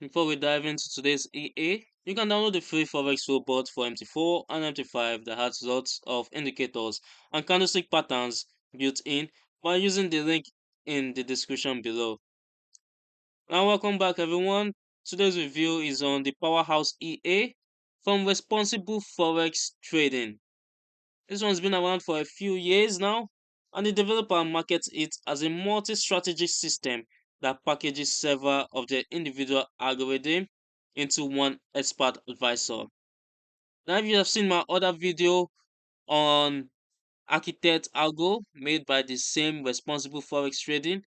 Before we dive into today's EA, you can download the free Forex robot for MT4 and MT5 that has lots of indicators and candlestick patterns built in by using the link in the description below. Now welcome back everyone. Today's review is on the Powerhouse EA from Responsible Forex Trading. This one's been around for a few years now, and the developer markets it as a multi-strategy system that packages several of the individual algorithms into one expert advisor. Now, if you have seen my other video on Architect Algo made by the same Responsible Forex Trading,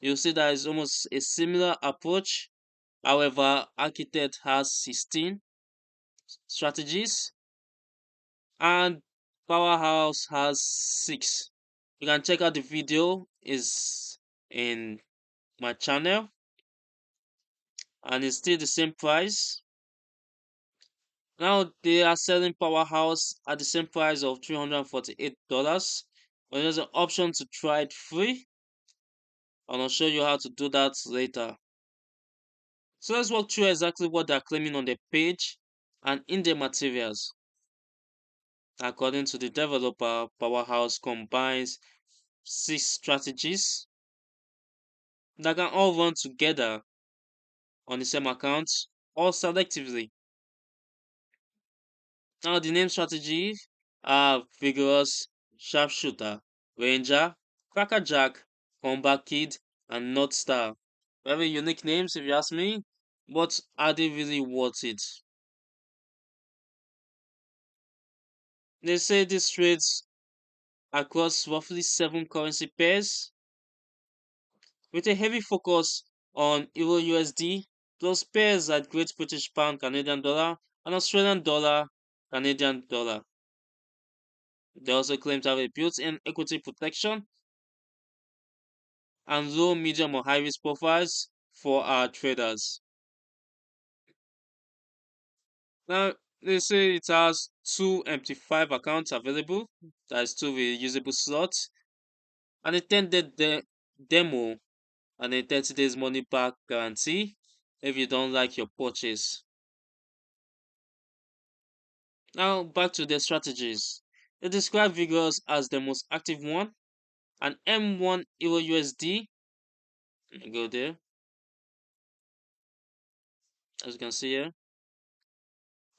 you'll see that it's almost a similar approach. However, Architect has 16 strategies and Powerhouse has 6. You can check out the video is in my channel and it's still the same price. Now they are selling Powerhouse at the same price of $348, but there's an option to try it free, and I'll show you how to do that later. So let's walk through exactly what they're claiming on the page and in the materials. According to the developer, Powerhouse combines 6 strategies that can all run together on the same account or selectively. Now the name strategies are Vigorous, Sharpshooter, Ranger, Crackerjack, Combat Kid, and North Star. Very unique names if you ask me, but are they really worth it? They say this trades across roughly 7 currency pairs with a heavy focus on Euro USD plus pairs like Great British Pound Canadian Dollar and Australian Dollar Canadian Dollar. They also claim to have a built-in equity protection and low, medium, or high risk profiles for our traders. Now, they say it has 2 MT5 accounts available, that is 2 reusable slots, and a 10-day demo and a 30 days money back guarantee if you don't like your purchase. Now, back to their strategies. They describe Vigorous as the most active one, an M1 Euro USD. Let me go there. As you can see here,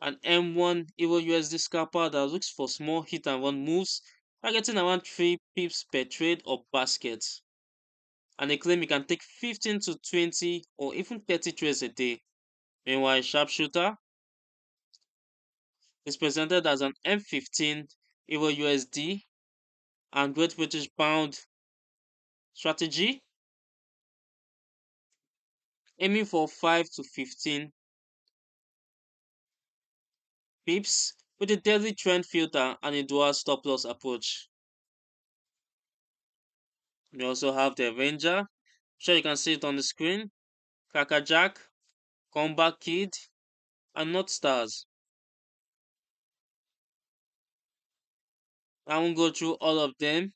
an M1 Euro USD scalper that looks for small hit and run moves, targeting around 3 pips per trade or basket. And they claim you can take 15 to 20 or even 30 trades a day. Meanwhile, Sharpshooter is presented as an M15 Euro USD and Great British Pound strategy, aiming for 5 to 15 pips with a daily trend filter and a dual stop loss approach. We also have the Ranger. I'm sure you can see it on the screen. Crackerjack, Combat Kid, and North Stars. I won't go through all of them,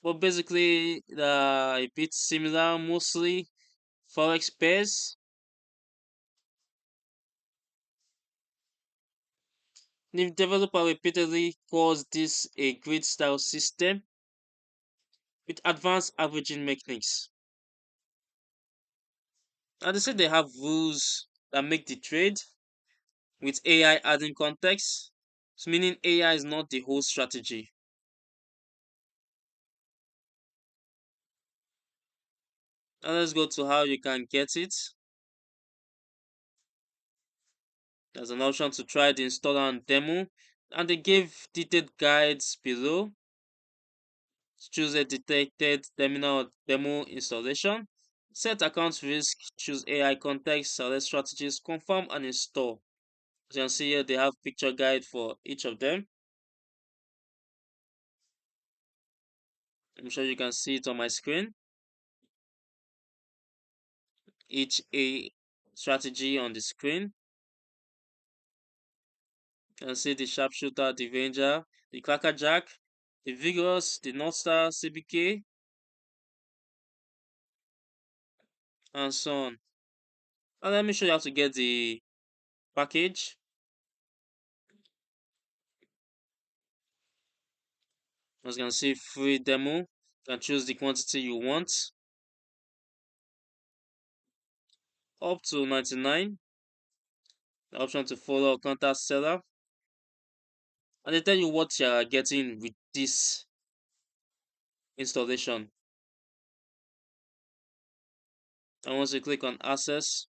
but basically they're a bit similar, mostly forex pairs. The developer repeatedly calls this a grid style system with advanced averaging mechanics. And they say they have rules that make the trade with AI adding context, so meaning AI is not the whole strategy. Now let's go to how you can get it. There's an option to try the installer and demo, and they give detailed guides below. Choose a detected terminal or demo installation. Set account risk, choose AI context, select strategies, confirm and install. As you can see here, they have picture guide for each of them. I'm sure you can see it on my screen. Each A strategy on the screen. You can see the Sharpshooter, the Ranger, the Crackerjack, the Vigorous, the North Star, CBK, and so on. And let me show you how to get the package. As you can see, free demo. You can choose the quantity you want, up to 99. The option to follow or contact seller, and they tell you what you are getting with this installation. And once you click on access,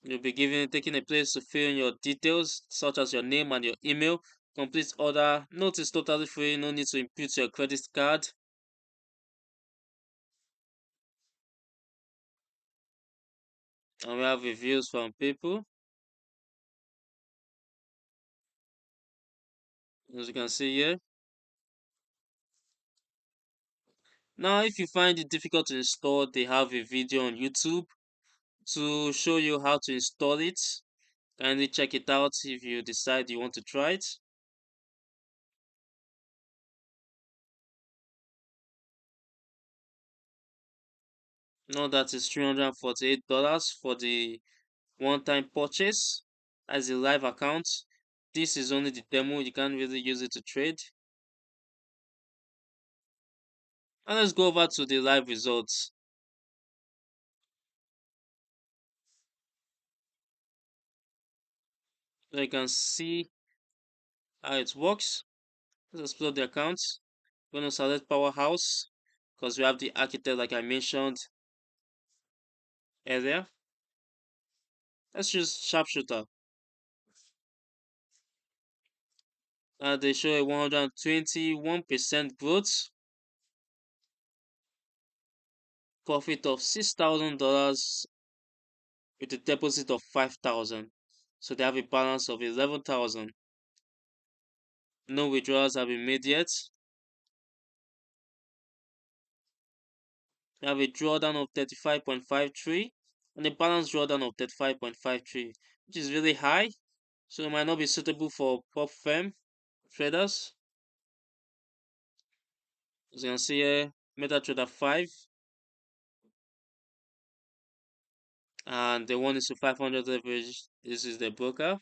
you'll be taking a place to fill in your details, such as your name and your email. Complete order. Note is totally free, no need to input your credit card. And we have reviews from people, as you can see here. Now, if you find it difficult to install, they have a video on YouTube to show you how to install it. Kindly check it out if you decide you want to try it. Now that is $348 for the one-time purchase. As a live account. This is only the demo, you can't really use it to trade. And let's go over to the live results. So you can see how it works. Let's explore the account. We're going to select Powerhouse because we have the architect like I mentioned earlier. Let's choose Sharpshooter. They show a 121% growth, profit of $6,000 with a deposit of 5,000. So they have a balance of 11,000. No withdrawals have been made yet. We have a drawdown of 35.53 and a balance drawdown of 35.53, which is really high, so it might not be suitable for prop firm traders. As you can see here, MetaTrader 5 and the 1:500 leverage. This is the broker.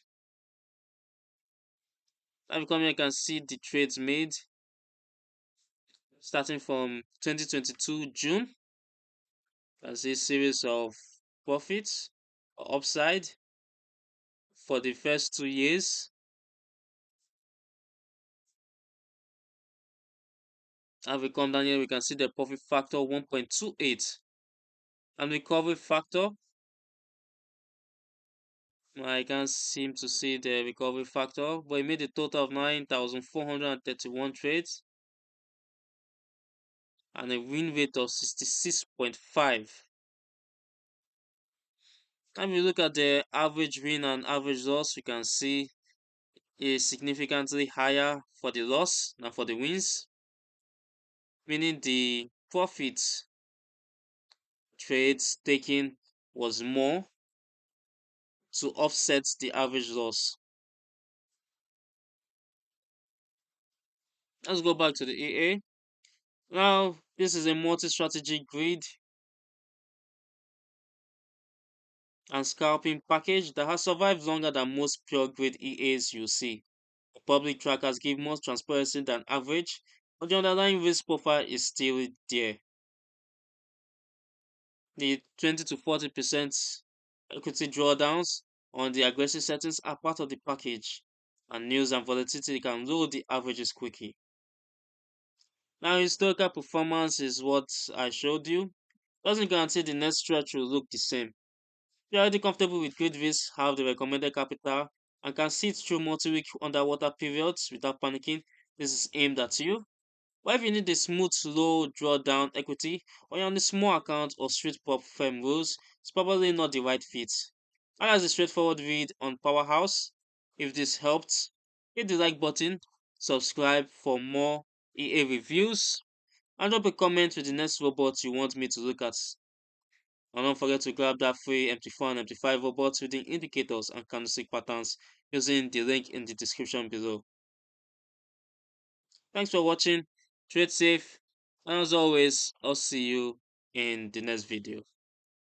Now you come here, you can see the trades made starting from 2022 June. You can see a series of profits or upside for the first 2 years. And if we come down here, we can see the profit factor 1.28 and recovery factor. I can't seem to see the recovery factor, but it made a total of 9,431 trades and a win rate of 66.5. And if you look at the average win and average loss, we can see is significantly higher for the loss than for the wins, meaning the profit trades taken was more to offset the average loss. Let's go back to the EA. Now, this is a multi-strategy grid and scalping package that has survived longer than most pure grade EAs you see. The public trackers give more transparency than average, but the underlying risk profile is still there. The 20 to 40% equity drawdowns on the aggressive settings are part of the package, and news and volatility can lower the averages quickly. Now, historical performance is what I showed you. Doesn't guarantee the next stretch will look the same. If you're already comfortable with great risks, have the recommended capital, and can sit through multi-week underwater periods without panicking, this is aimed at you. But if you need a smooth, low drawdown equity, or you're on a small account or straight prop firm rules, it's probably not the right fit. And as a straightforward read on Powerhouse, if this helped, hit the like button, subscribe for more EA reviews, and drop a comment with the next robot you want me to look at. And don't forget to grab that free MT4 and MT5 robots reading indicators and candlestick patterns using the link in the description below. Thanks for watching, trade safe, and as always, I'll see you in the next video.